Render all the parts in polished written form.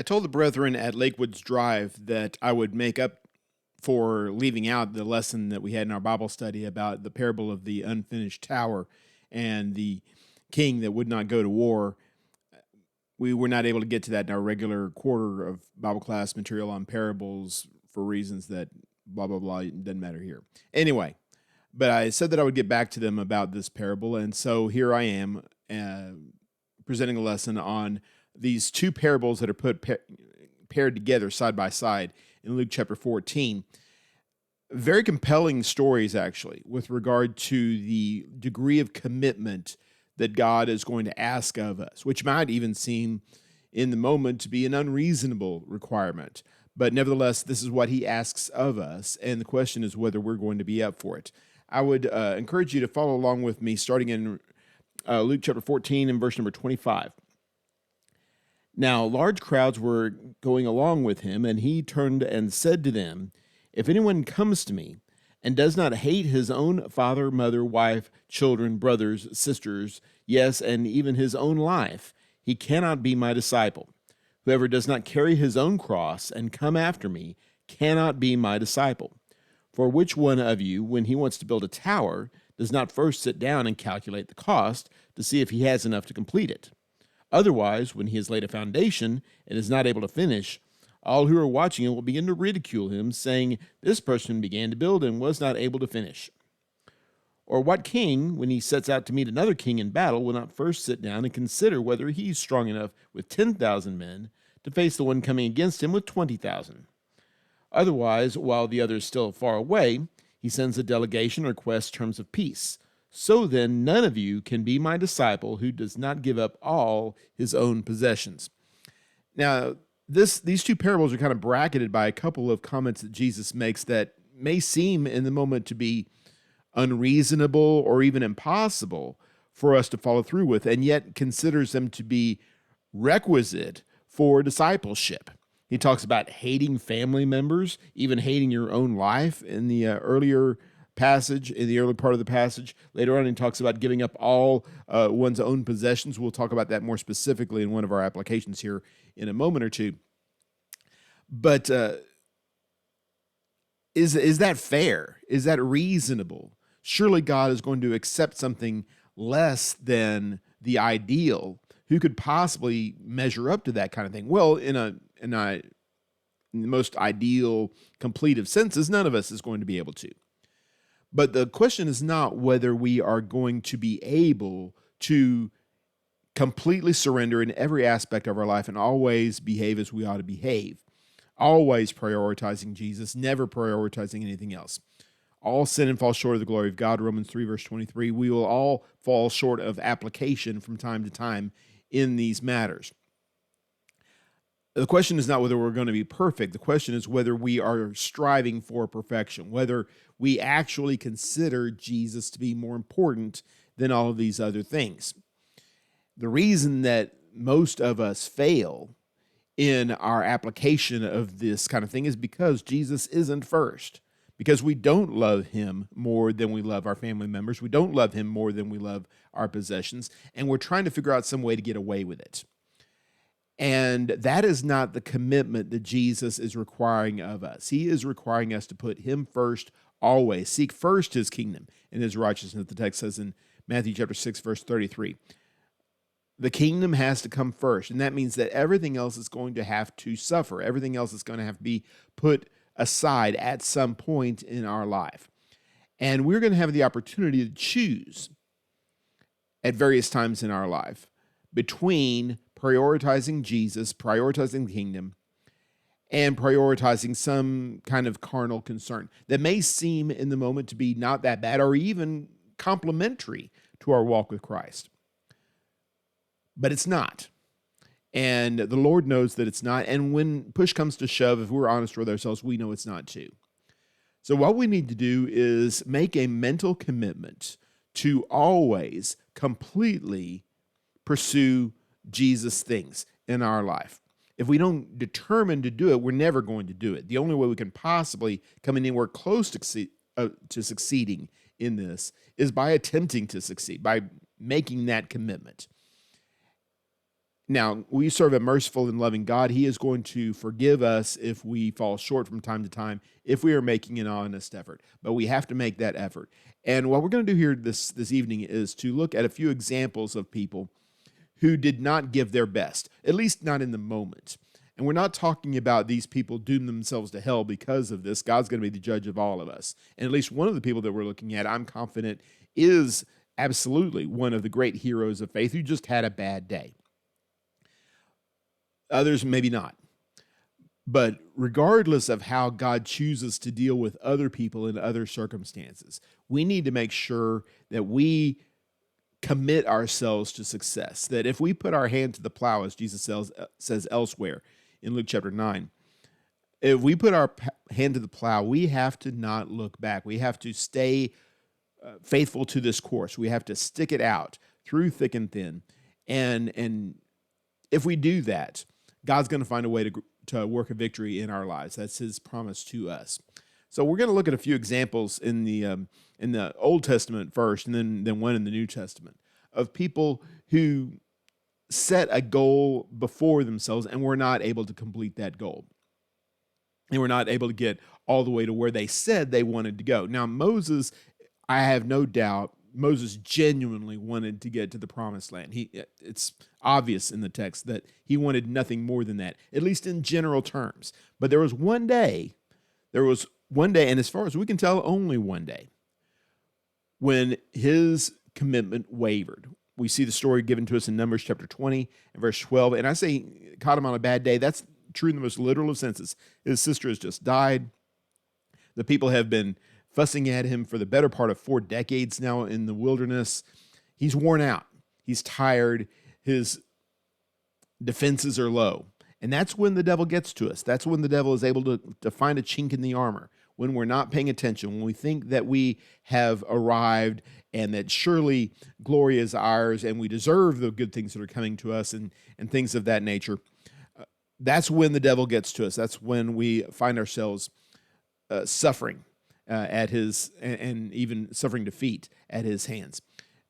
I told the brethren at Lakewoods Drive that I would make up for leaving out the lesson that we had in our Bible study about the parable of the unfinished tower and the king that would not go to war. We were not able to get to that in our regular quarter of Bible class material on parables for reasons that blah, blah, blah. It doesn't matter here. Anyway, but I said that I would get back to them about this parable. And so here I am presenting a lesson on these two parables that are paired together side by side in Luke chapter 14. Very compelling stories, actually, with regard to the degree of commitment that God is going to ask of us, which might even seem in the moment to be an unreasonable requirement. But nevertheless, this is what he asks of us, and the question is whether we're going to be up for it. I would encourage you to follow along with me, starting in Luke chapter 14 and verse number 25. Now, large crowds were going along with him, and he turned and said to them, "If anyone comes to me and does not hate his own father, mother, wife, children, brothers, sisters, yes, and even his own life, he cannot be my disciple. Whoever does not carry his own cross and come after me cannot be my disciple. For which one of you, when he wants to build a tower, does not first sit down and calculate the cost to see if he has enough to complete it? Otherwise, when he has laid a foundation and is not able to finish, all who are watching him will begin to ridicule him, saying, 'This person began to build and was not able to finish.' Or what king, when he sets out to meet another king in battle, will not first sit down and consider whether he is strong enough with 10,000 men to face the one coming against him with 20,000? Otherwise, while the other is still far away, he sends a delegation or requests terms of peace. So then, none of you can be my disciple who does not give up all his own possessions." Now, these two parables are kind of bracketed by a couple of comments that Jesus makes that may seem in the moment to be unreasonable or even impossible for us to follow through with, and yet considers them to be requisite for discipleship. He talks about hating family members, even hating your own life in the earlier passage, in the early part of the passage. Later on, he talks about giving up all one's own possessions. We'll talk about that more specifically in one of our applications here in a moment or two. But is that fair? Is that reasonable? Surely God is going to accept something less than the ideal. Who could possibly measure up to that kind of thing? Well, in the most ideal, complete of senses, none of us is going to be able to. But the question is not whether we are going to be able to completely surrender in every aspect of our life and always behave as we ought to behave. Always prioritizing Jesus, never prioritizing anything else. All sin and fall short of the glory of God, Romans 3, verse 23. We will all fall short of application from time to time in these matters. The question is not whether we're going to be perfect. The question is whether we are striving for perfection, whether we actually consider Jesus to be more important than all of these other things. The reason that most of us fail in our application of this kind of thing is because Jesus isn't first, because we don't love him more than we love our family members. We don't love him more than we love our possessions, and we're trying to figure out some way to get away with it. And that is not the commitment that Jesus is requiring of us. He is requiring us to put him first always. Seek first his kingdom and his righteousness, the text says in Matthew chapter 6, verse 33. The kingdom has to come first, and that means that everything else is going to have to suffer. Everything else is going to have to be put aside at some point in our life. And we're going to have the opportunity to choose at various times in our life between prioritizing Jesus, prioritizing the kingdom, and prioritizing some kind of carnal concern that may seem in the moment to be not that bad or even complementary to our walk with Christ. But it's not. And the Lord knows that it's not. And when push comes to shove, if we're honest with ourselves, we know it's not too. So what we need to do is make a mental commitment to always completely pursue Jesus things in our life. If we don't determine to do it, we're never going to do it. The only way we can possibly come anywhere close to succeeding in this is by attempting to succeed, by making that commitment. Now, we serve a merciful and loving God. He is going to forgive us if we fall short from time to time, if we are making an honest effort. But we have to make that effort. And what we're going to do here this evening is to look at a few examples of people who did not give their best, at least not in the moment. And we're not talking about these people doom themselves to hell because of this. God's going to be the judge of all of us. And at least one of the people that we're looking at, I'm confident, is absolutely one of the great heroes of faith who just had a bad day. Others, maybe not. But regardless of how God chooses to deal with other people in other circumstances, we need to make sure that we commit ourselves to success. That if we put our hand to the plow, as Jesus says elsewhere in Luke chapter 9, if we put our hand to the plow, we have to not look back. We have to stay faithful to this course. We have to stick it out through thick and thin. And if we do that, God's going to find a way to work a victory in our lives. That's his promise to us. So we're going to look at a few examples in the Old Testament first, and then one in the New Testament, of people who set a goal before themselves and were not able to complete that goal. They were not able to get all the way to where they said they wanted to go. Now, Moses, I have no doubt, Moses genuinely wanted to get to the promised land. It's obvious in the text that he wanted nothing more than that, at least in general terms. But there was one day, and as far as we can tell, only one day, when his commitment wavered. We see the story given to us in Numbers chapter 20 and verse 12. And I say, caught him on a bad day. That's true in the most literal of senses. His sister has just died. The people have been fussing at him for the better part of 4 decades now in the wilderness. He's worn out. He's tired. His defenses are low. And that's when the devil gets to us. That's when the devil is able to find a chink in the armor, when we're not paying attention, when we think that we have arrived and that surely glory is ours and we deserve the good things that are coming to us and things of that nature. That's when the devil gets to us. That's when we find ourselves suffering at his, and even suffering defeat at his hands.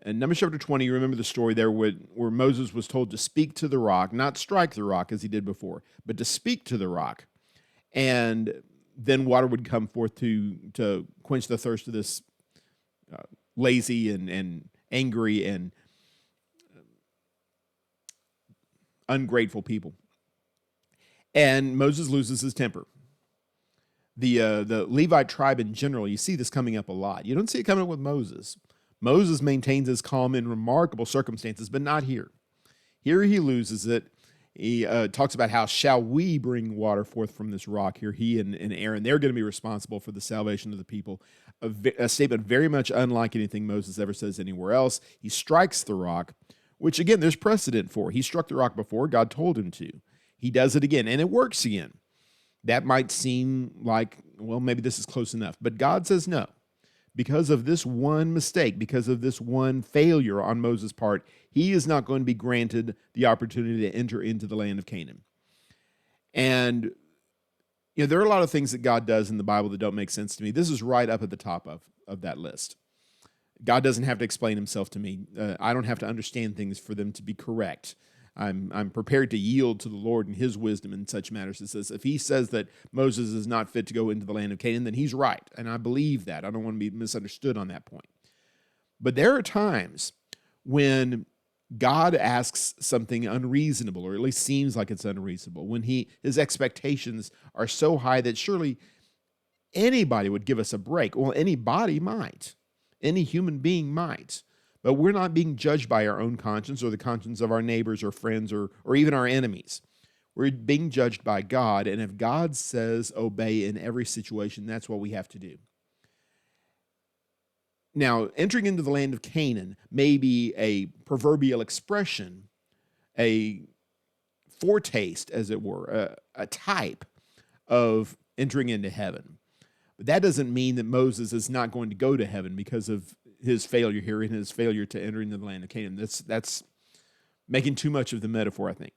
In Numbers chapter 20, you remember the story there where Moses was told to speak to the rock, not strike the rock as he did before, but to speak to the rock. And then water would come forth to quench the thirst of this lazy and angry and ungrateful people. And Moses loses his temper. The Levite tribe in general, you see this coming up a lot. You don't see it coming up with Moses. Moses maintains his calm in remarkable circumstances, but not here. Here he loses it. He talks about how shall we bring water forth from this rock here. He and Aaron, they're going to be responsible for the salvation of the people. A statement very much unlike anything Moses ever says anywhere else. He strikes the rock, which again, there's precedent for. He struck the rock before. God told him to. He does it again, and it works again. That might seem like, well, maybe this is close enough. But God says no. Because of this one mistake, because of this one failure on Moses' part, he is not going to be granted the opportunity to enter into the land of Canaan. And there are a lot of things that God does in the Bible that don't make sense to me. This is right up at the top of that list. God doesn't have to explain himself to me. I don't have to understand things for them to be correct. I'm prepared to yield to the Lord and his wisdom in such matters. It says, if he says that Moses is not fit to go into the land of Canaan, then he's right. And I believe that. I don't want to be misunderstood on that point. But there are times when God asks something unreasonable, or at least seems like it's unreasonable, when his expectations are so high that surely anybody would give us a break. Well, anybody might. Any human being might. But we're not being judged by our own conscience or the conscience of our neighbors or friends or even our enemies. We're being judged by God, and if God says obey in every situation, that's what we have to do. Now, entering into the land of Canaan may be a proverbial expression, a foretaste, as it were, a type of entering into heaven. But that doesn't mean that Moses is not going to go to heaven because of his failure here and his failure to enter into the land of Canaan. That's making too much of the metaphor, I think.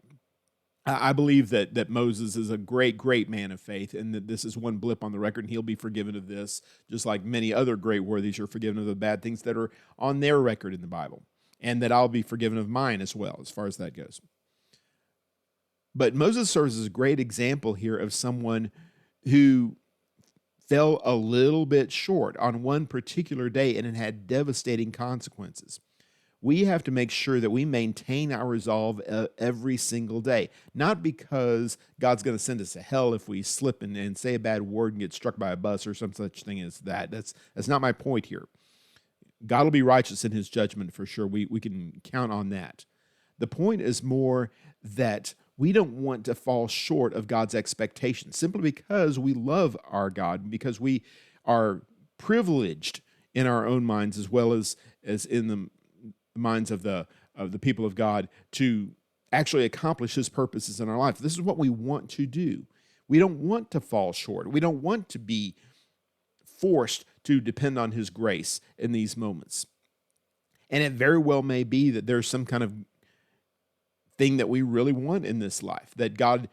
I believe that Moses is a great, great man of faith, and that this is one blip on the record, and he'll be forgiven of this, just like many other great worthies are forgiven of the bad things that are on their record in the Bible, and that I'll be forgiven of mine as well, as far as that goes. But Moses serves as a great example here of someone who fell a little bit short on one particular day, and it had devastating consequences. We have to make sure that we maintain our resolve every single day, not because God's going to send us to hell if we slip and say a bad word and get struck by a bus or some such thing as that. That's not my point here. God will be righteous in his judgment for sure. We can count on that. The point is more that we don't want to fall short of God's expectations simply because we love our God, because we are privileged in our own minds as well as in the minds of the people of God to actually accomplish his purposes in our life. This is what we want to do. We don't want to fall short. We don't want to be forced to depend on his grace in these moments. And it very well may be that there's some kind of thing that we really want in this life that God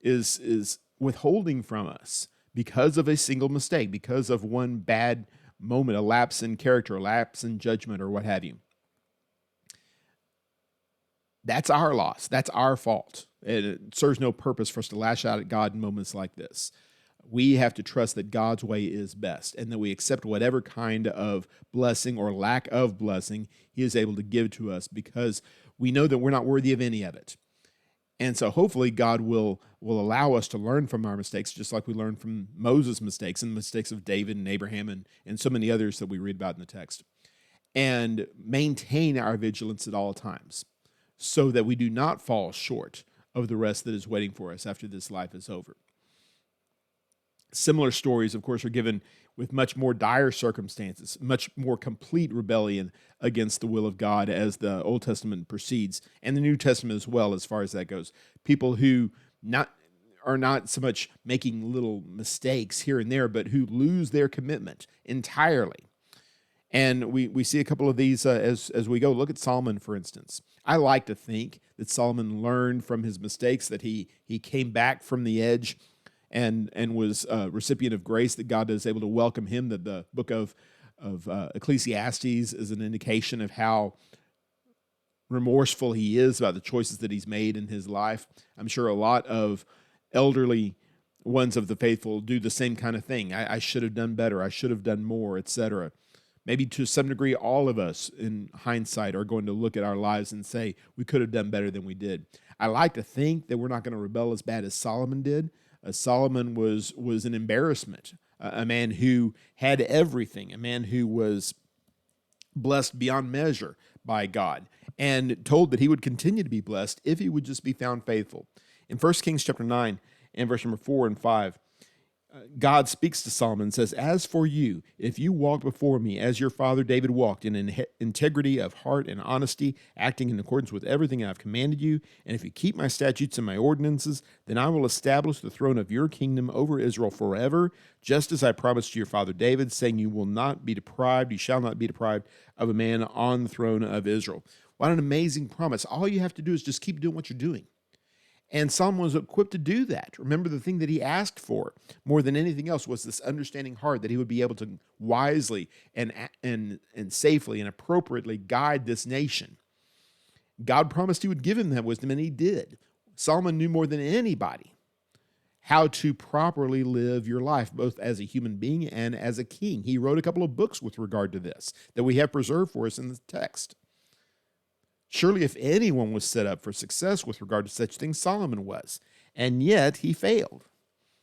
is withholding from us because of a single mistake, because of one bad moment, a lapse in character, a lapse in judgment, or what have you. That's our loss. That's our fault. And it serves no purpose for us to lash out at God in moments like this. We have to trust that God's way is best and that we accept whatever kind of blessing or lack of blessing he is able to give to us because we know that we're not worthy of any of it. And so hopefully God will allow us to learn from our mistakes, just like we learned from Moses' mistakes and the mistakes of David and Abraham and so many others that we read about in the text, and maintain our vigilance at all times so that we do not fall short of the rest that is waiting for us after this life is over. Similar stories, of course, are given with much more dire circumstances, much more complete rebellion against the will of God as the Old Testament proceeds, and the New Testament as well, as far as that goes. People who are not so much making little mistakes here and there, but who lose their commitment entirely. And we see a couple of these as we go. Look at Solomon, for instance. I like to think that Solomon learned from his mistakes, that he came back from the edge and was a recipient of grace, that God is able to welcome him, that the book of Ecclesiastes is an indication of how remorseful he is about the choices that he's made in his life. I'm sure a lot of elderly ones of the faithful do the same kind of thing. I should have done better. I should have done more, etc. Maybe to some degree, all of us in hindsight are going to look at our lives and say, we could have done better than we did. I like to think that we're not going to rebel as bad as Solomon did. Solomon was an embarrassment, a man who had everything, a man who was blessed beyond measure by God, and told that he would continue to be blessed if he would just be found faithful. In 1 Kings chapter 9 and verse number 4 and 5, God speaks to Solomon and says, "As for you, if you walk before me as your father David walked in integrity of heart and honesty, acting in accordance with everything I have commanded you, and if you keep my statutes and my ordinances, then I will establish the throne of your kingdom over Israel forever, just as I promised to your father David, saying you will not be deprived, you shall not be deprived of a man on the throne of Israel." What an amazing promise. All you have to do is just keep doing what you're doing. And Solomon was equipped to do that. Remember, the thing that he asked for more than anything else was this understanding heart, that he would be able to wisely and safely and appropriately guide this nation. God promised he would give him that wisdom, and he did. Solomon knew more than anybody how to properly live your life, both as a human being and as a king. He wrote a couple of books with regard to this that we have preserved for us in the text. Surely if anyone was set up for success with regard to such things, Solomon was. And yet he failed.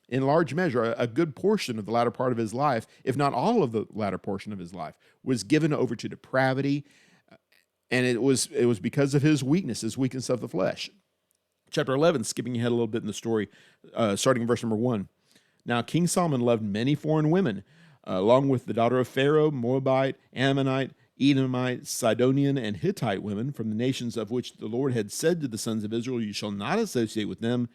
In large measure, a good portion of the latter part of his life, if not all of the latter portion of his life, was given over to depravity, and it was because of his weakness of the flesh. Chapter 11, skipping ahead a little bit in the story, starting in verse number 1. Now King Solomon loved many foreign women, along with the daughter of Pharaoh, Moabite, Ammonite, Edomite, Sidonian, and Hittite women from the nations of which the Lord had said to the sons of Israel, "You shall not associate with them,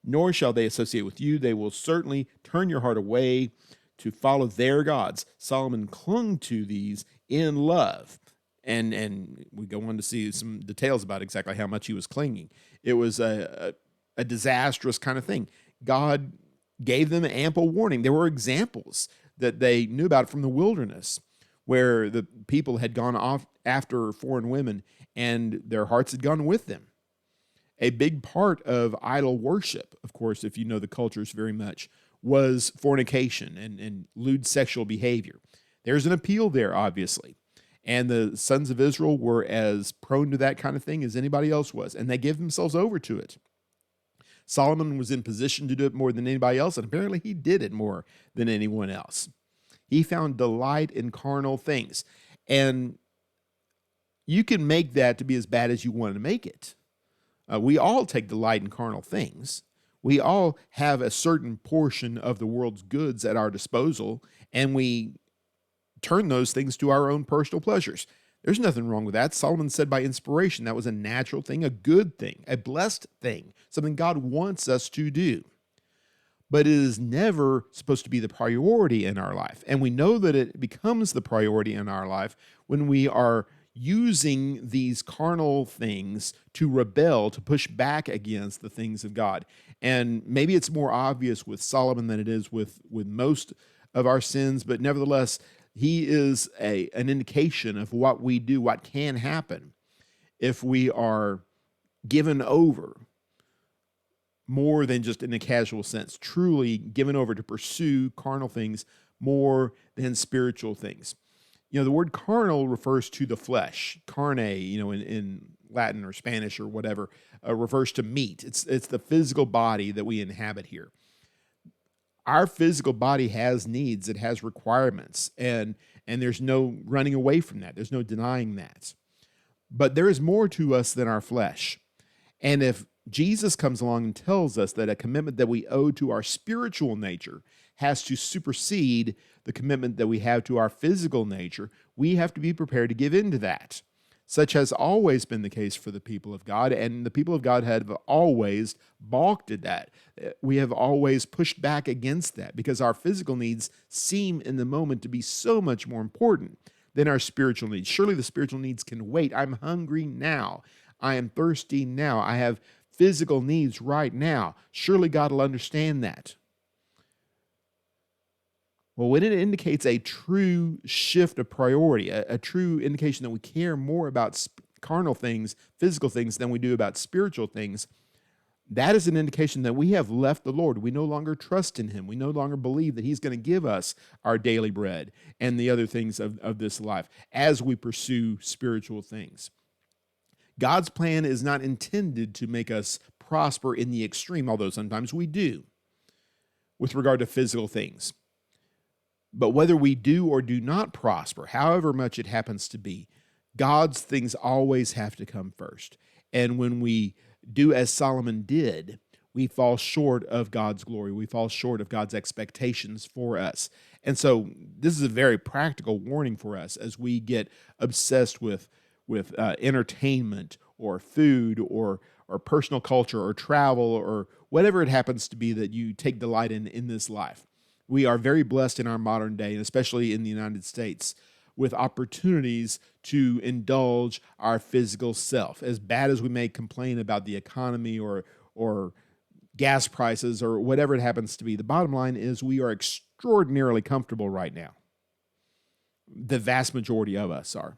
nor shall they associate with you. They will certainly turn your heart away to follow their gods." Solomon clung to these in love. And we go on to see some details about exactly how much he was clinging. It was a disastrous kind of thing. God gave them ample warning. There were examples that they knew about from the wilderness, where the people had gone off after foreign women and their hearts had gone with them. A big part of idol worship, of course, if you know the cultures very much, was fornication and lewd sexual behavior. There's an appeal there, obviously. And the sons of Israel were as prone to that kind of thing as anybody else was, and they gave themselves over to it. Solomon was in position to do it more than anybody else, and apparently he did it more than anyone else. He found delight in carnal things. And you can make that to be as bad as you want to make it. We all take delight in carnal things. We all have a certain portion of the world's goods at our disposal, and we turn those things to our own personal pleasures. There's nothing wrong with that. Solomon said by inspiration that was a natural thing, a good thing, a blessed thing, something God wants us to do. But it is never supposed to be the priority in our life. And we know that it becomes the priority in our life when we are using these carnal things to rebel, to push back against the things of God. And maybe it's more obvious with Solomon than it is with most of our sins, but nevertheless, he is an indication of what we do, what can happen if we are given over more than just in a casual sense, truly given over to pursue carnal things more than spiritual things. You know, the word carnal refers to the flesh. Carne, in Latin or Spanish or whatever, refers to meat. It's the physical body that we inhabit here. Our physical body has needs, it has requirements, and there's no running away from that. There's no denying that. But there is more to us than our flesh. And if Jesus comes along and tells us that a commitment that we owe to our spiritual nature has to supersede the commitment that we have to our physical nature, we have to be prepared to give in to that. Such has always been the case for the people of God, and the people of God have always balked at that. We have always pushed back against that because our physical needs seem in the moment to be so much more important than our spiritual needs. Surely the spiritual needs can wait. I'm hungry now. I am thirsty now. I have physical needs right now. Surely God will understand that. Well, when it indicates a true shift of priority, a true indication that we care more about carnal things, physical things, than we do about spiritual things, that is an indication that we have left the Lord. We no longer trust in Him. We no longer believe that He's going to give us our daily bread and the other things of this life as we pursue spiritual things. God's plan is not intended to make us prosper in the extreme, although sometimes we do, with regard to physical things. But whether we do or do not prosper, however much it happens to be, God's things always have to come first. And when we do as Solomon did, we fall short of God's glory. We fall short of God's expectations for us. And so this is a very practical warning for us as we get obsessed with entertainment or food or personal culture or travel or whatever it happens to be that you take delight in this life. We are very blessed in our modern day, and especially in the United States, with opportunities to indulge our physical self. As bad as we may complain about the economy or gas prices or whatever it happens to be, the bottom line is we are extraordinarily comfortable right now. The vast majority of us are.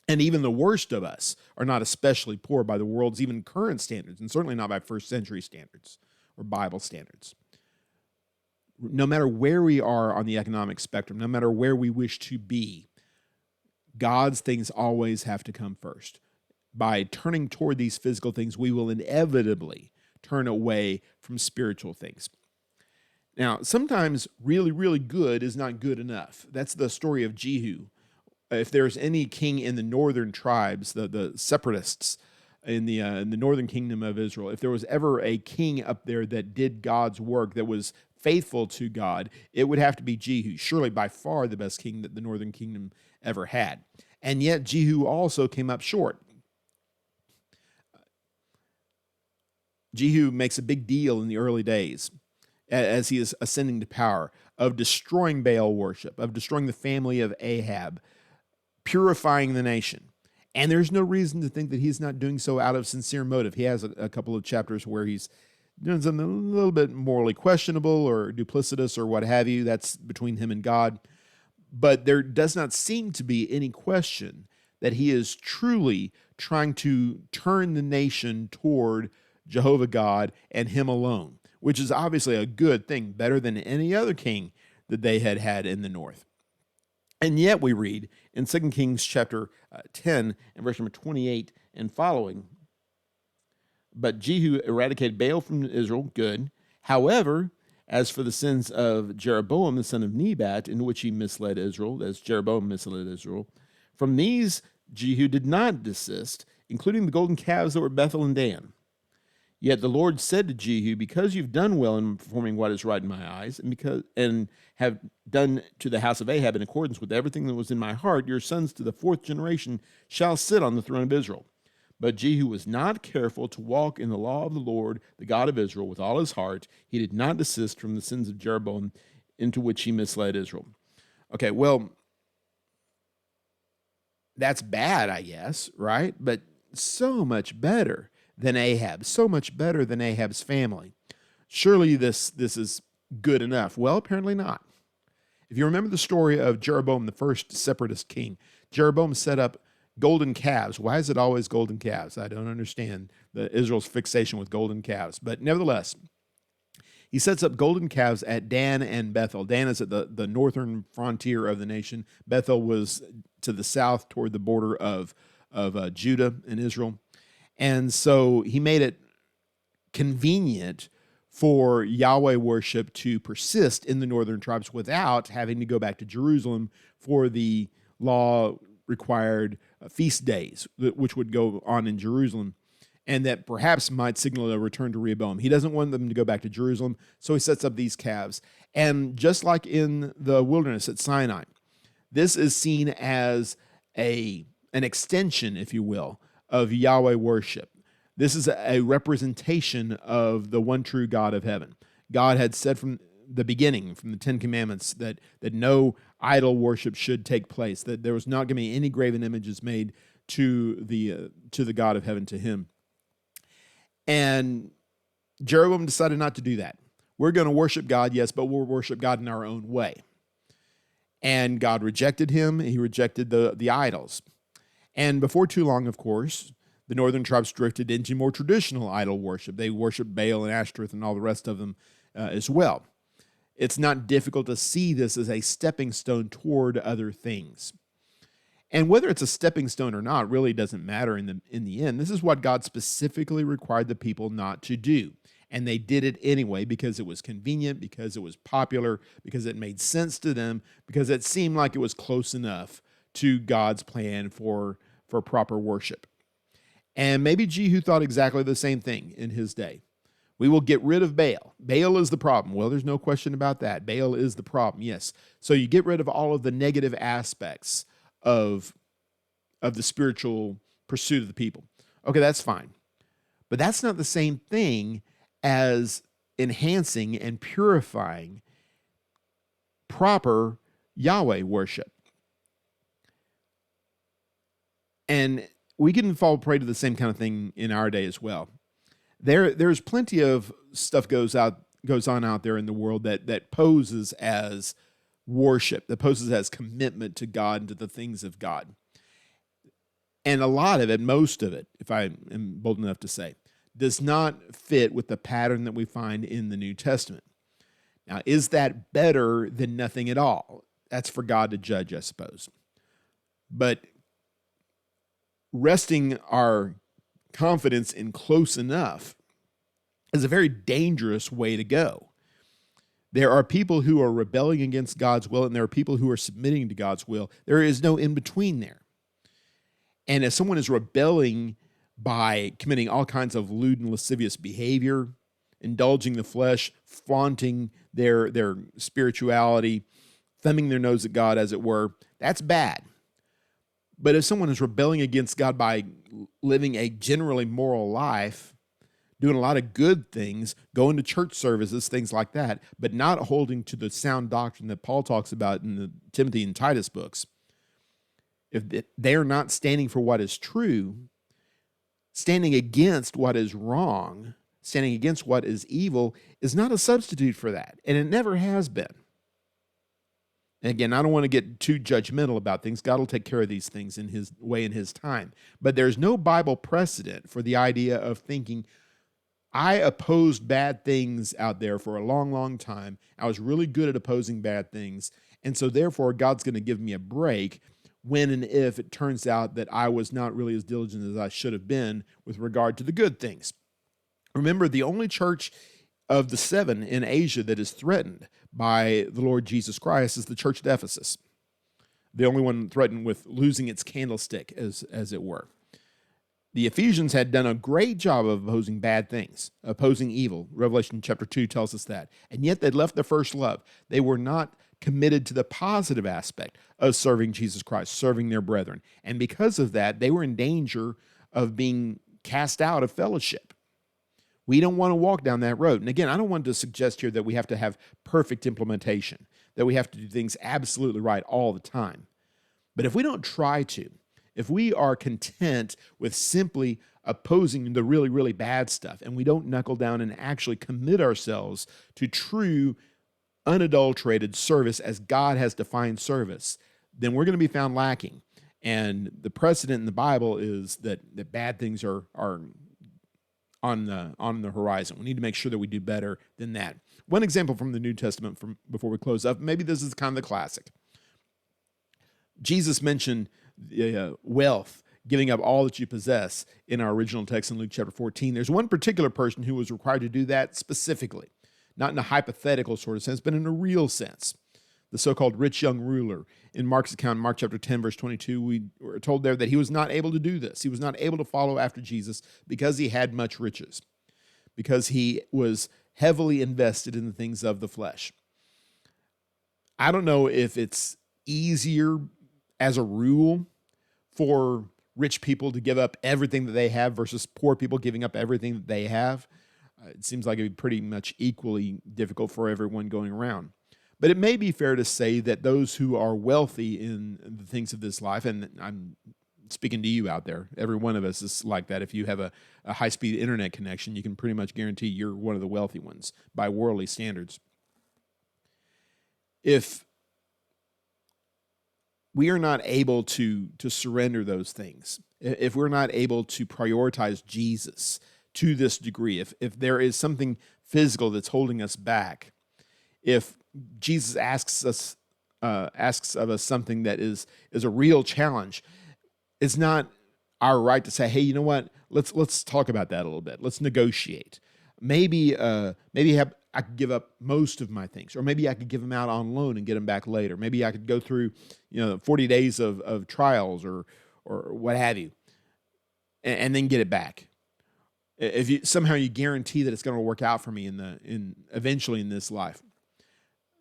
And even the worst of us are not especially poor by the world's even current standards, and certainly not by first century standards or Bible standards. No matter where we are on the economic spectrum, no matter where we wish to be, God's things always have to come first. By turning toward these physical things, we will inevitably turn away from spiritual things. Now, sometimes really, really good is not good enough. That's the story of Jehu. If there's any king in the northern tribes, the separatists in the northern kingdom of Israel, if there was ever a king up there that did God's work, that was faithful to God, it would have to be Jehu, surely by far the best king that the northern kingdom ever had. And yet Jehu also came up short. Jehu makes a big deal in the early days as he is ascending to power of destroying Baal worship, of destroying the family of Ahab, purifying the nation. And there's no reason to think that he's not doing so out of sincere motive. He has a couple of chapters where he's doing something a little bit morally questionable or duplicitous or what have you. That's between him and God. But there does not seem to be any question that he is truly trying to turn the nation toward Jehovah God and him alone, which is obviously a good thing, better than any other king that they had had in the north. And yet we read in 2 Kings chapter 10 and verse number 28 and following, but Jehu eradicated Baal from Israel, good. However, as for the sins of Jeroboam, the son of Nebat, in which he misled Israel, as Jeroboam misled Israel, from these Jehu did not desist, including the golden calves that were Bethel and Dan. Yet the Lord said to Jehu, because you've done well in performing what is right in my eyes, and have done to the house of Ahab in accordance with everything that was in my heart, your sons to the fourth generation shall sit on the throne of Israel. But Jehu was not careful to walk in the law of the Lord, the God of Israel, with all his heart. He did not desist from the sins of Jeroboam, into which he misled Israel. Okay, well, that's bad, I guess, right? But so much better than Ahab, so much better than Ahab's family. Surely this is good enough. Well, apparently not. If you remember the story of Jeroboam, the first separatist king, Jeroboam set up golden calves. Why is it always golden calves? I don't understand Israel's fixation with golden calves. But nevertheless, he sets up golden calves at Dan and Bethel. Dan is at the northern frontier of the nation. Bethel was to the south toward the border of Judah and Israel. And so he made it convenient for Yahweh worship to persist in the northern tribes without having to go back to Jerusalem for the law required feast days, which would go on in Jerusalem, and that perhaps might signal a return to Rehoboam. He doesn't want them to go back to Jerusalem, so he sets up these calves. And just like in the wilderness at Sinai, this is seen as an extension, if you will, of Yahweh worship. This is a representation of the one true God of heaven. God had said from the beginning, from the Ten Commandments, that no idol worship should take place, that there was not going to be any graven images made to the God of heaven, to him. And Jeroboam decided not to do that. We're going to worship God, yes, but we'll worship God in our own way. And God rejected him. He rejected the idols. And before too long, of course, the northern tribes drifted into more traditional idol worship. They worshiped Baal and Ashtoreth and all the rest of them as well. It's not difficult to see this as a stepping stone toward other things. And whether it's a stepping stone or not really doesn't matter in the end. This is what God specifically required the people not to do. And they did it anyway because it was convenient, because it was popular, because it made sense to them, because it seemed like it was close enough to God's plan for proper worship. And maybe Jehu thought exactly the same thing in his day. We will get rid of Baal. Baal is the problem. Well, there's no question about that. Baal is the problem, yes. So you get rid of all of the negative aspects of the spiritual pursuit of the people. Okay, that's fine. But that's not the same thing as enhancing and purifying proper Yahweh worship. And we can fall prey to the same kind of thing in our day as well. There's plenty of stuff goes on out there in the world that poses as worship, that poses as commitment to God and to the things of God. And a lot of it, most of it, if I am bold enough to say, does not fit with the pattern that we find in the New Testament. Now, is that better than nothing at all? That's for God to judge, I suppose. But resting our confidence in close enough is a very dangerous way to go. There are people who are rebelling against God's will, and there are people who are submitting to God's will. There is no in-between there. And if someone is rebelling by committing all kinds of lewd and lascivious behavior, indulging the flesh, flaunting their spirituality, thumbing their nose at God, as it were, that's bad. But if someone is rebelling against God by living a generally moral life, doing a lot of good things, going to church services, things like that, but not holding to the sound doctrine that Paul talks about in the Timothy and Titus books, if they are not standing for what is true, standing against what is wrong, standing against what is evil, is not a substitute for that, and it never has been. And again, I don't want to get too judgmental about things. God will take care of these things in his way, in his time. But there's no Bible precedent for the idea of thinking, I opposed bad things out there for a long, long time. I was really good at opposing bad things. And so therefore, God's going to give me a break when and if it turns out that I was not really as diligent as I should have been with regard to the good things. Remember, the only church of the 7 in Asia that is threatened by the Lord Jesus Christ is the church at Ephesus. The only one threatened with losing its candlestick, as it were. The Ephesians had done a great job of opposing bad things, opposing evil. Revelation chapter 2 tells us that. And yet they'd left their first love. They were not committed to the positive aspect of serving Jesus Christ, serving their brethren. And because of that, they were in danger of being cast out of fellowship. We don't want to walk down that road. And again, I don't want to suggest here that we have to have perfect implementation, that we have to do things absolutely right all the time. But if we don't try to, if we are content with simply opposing the really, really bad stuff, and we don't knuckle down and actually commit ourselves to true, unadulterated service as God has defined service, then we're going to be found lacking. And the precedent in the Bible is that bad things are on the horizon. We need to make sure that we do better than that. One example from the New Testament from before we close up, maybe this is kind of the classic. Jesus mentioned wealth, giving up all that you possess in our original text in Luke chapter 14. There's one particular person who was required to do that specifically, not in a hypothetical sort of sense, but in a real sense. The so-called rich young ruler. In Mark's account, Mark chapter 10, verse 22, we were told there that he was not able to do this. He was not able to follow after Jesus because he had much riches, because he was heavily invested in the things of the flesh. I don't know if it's easier as a rule for rich people to give up everything that they have versus poor people giving up everything that they have. It seems like it would be pretty much equally difficult for everyone going around. But it may be fair to say that those who are wealthy in the things of this life, and I'm speaking to you out there, every one of us is like that. If you have a high-speed internet connection, you can pretty much guarantee you're one of the wealthy ones by worldly standards. If we are not able to surrender those things, if we're not able to prioritize Jesus to this degree, if there is something physical that's holding us back, if Jesus asks of us something that is a real challenge, it's not our right to say, hey, you know what? Let's talk about that a little bit. Let's negotiate. Maybe I could give up most of my things, or maybe I could give them out on loan and get them back later. Maybe I could go through 40 days of trials or what have you, and then get it back. If you somehow you guarantee that it's going to work out for me eventually in this life.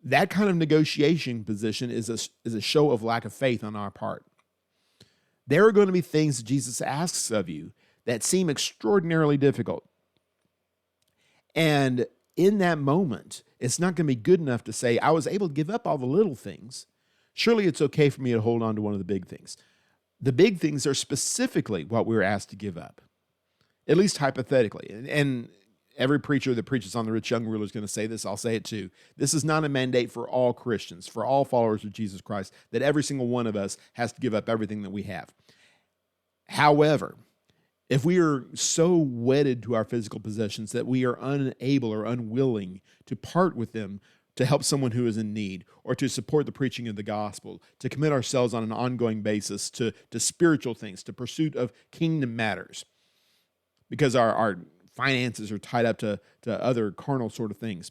That kind of negotiation position is a show of lack of faith on our part. There are going to be things that Jesus asks of you that seem extraordinarily difficult. And in that moment, it's not going to be good enough to say, I was able to give up all the little things. Surely it's okay for me to hold on to one of the big things. The big things are specifically what we're asked to give up, at least hypothetically. And every preacher that preaches on the rich young ruler is going to say this. I'll say it too. This is not a mandate for all Christians, for all followers of Jesus Christ, that every single one of us has to give up everything that we have. However, if we are so wedded to our physical possessions that we are unable or unwilling to part with them to help someone who is in need, or to support the preaching of the gospel, to commit ourselves on an ongoing basis to spiritual things, to pursuit of kingdom matters, because our finances are tied up to other carnal sort of things,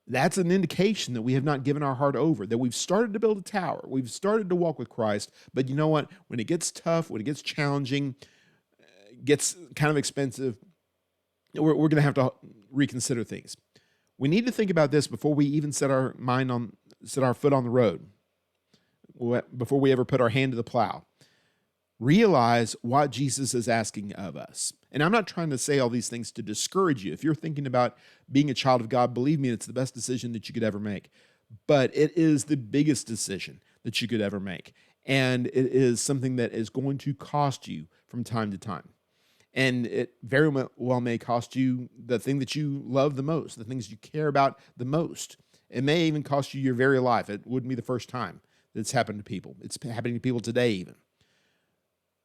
that's an indication that we have not given our heart over, that we've started to build a tower. We've started to walk with Christ, but you know what? When it gets tough, when it gets challenging, gets kind of expensive, we're going to have to reconsider things. We need to think about this before we even set our foot on the road, before we ever put our hand to the plow. Realize what Jesus is asking of us. And I'm not trying to say all these things to discourage you. If you're thinking about being a child of God, believe me, it's the best decision that you could ever make. But it is the biggest decision that you could ever make. And it is something that is going to cost you from time to time. And it very well may cost you the thing that you love the most, the things you care about the most. It may even cost you your very life. It wouldn't be the first time that it's happened to people. It's happening to people today even.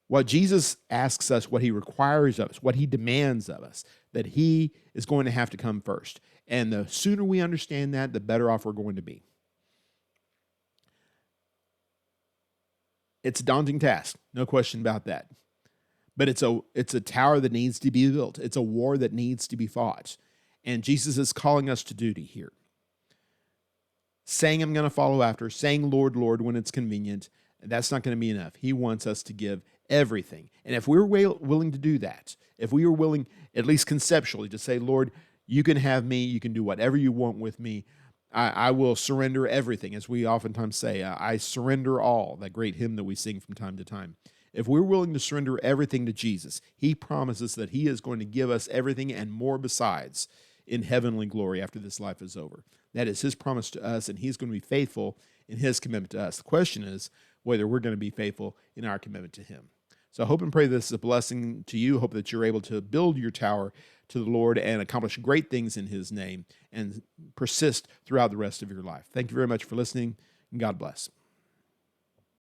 What Jesus asks us, what he requires of us, what he demands of us, that he is going to have to come first. And the sooner we understand that, the better off we're going to be. It's a daunting task, no question about that. But it's a tower that needs to be built. It's a war that needs to be fought. And Jesus is calling us to duty here. Saying I'm going to follow after, saying Lord, Lord when it's convenient, that's not going to be enough. He wants us to give everything. And if we're willing to do that, if we are willing, at least conceptually, to say, Lord, you can have me, you can do whatever you want with me, I will surrender everything, as we oftentimes say, I surrender all, that great hymn that we sing from time to time. If we're willing to surrender everything to Jesus, he promises that he is going to give us everything and more besides in heavenly glory after this life is over. That is his promise to us, and he's going to be faithful in his commitment to us. The question is whether we're going to be faithful in our commitment to him. So I hope and pray this is a blessing to you. Hope that you're able to build your tower to the Lord and accomplish great things in his name and persist throughout the rest of your life. Thank you very much for listening, and God bless.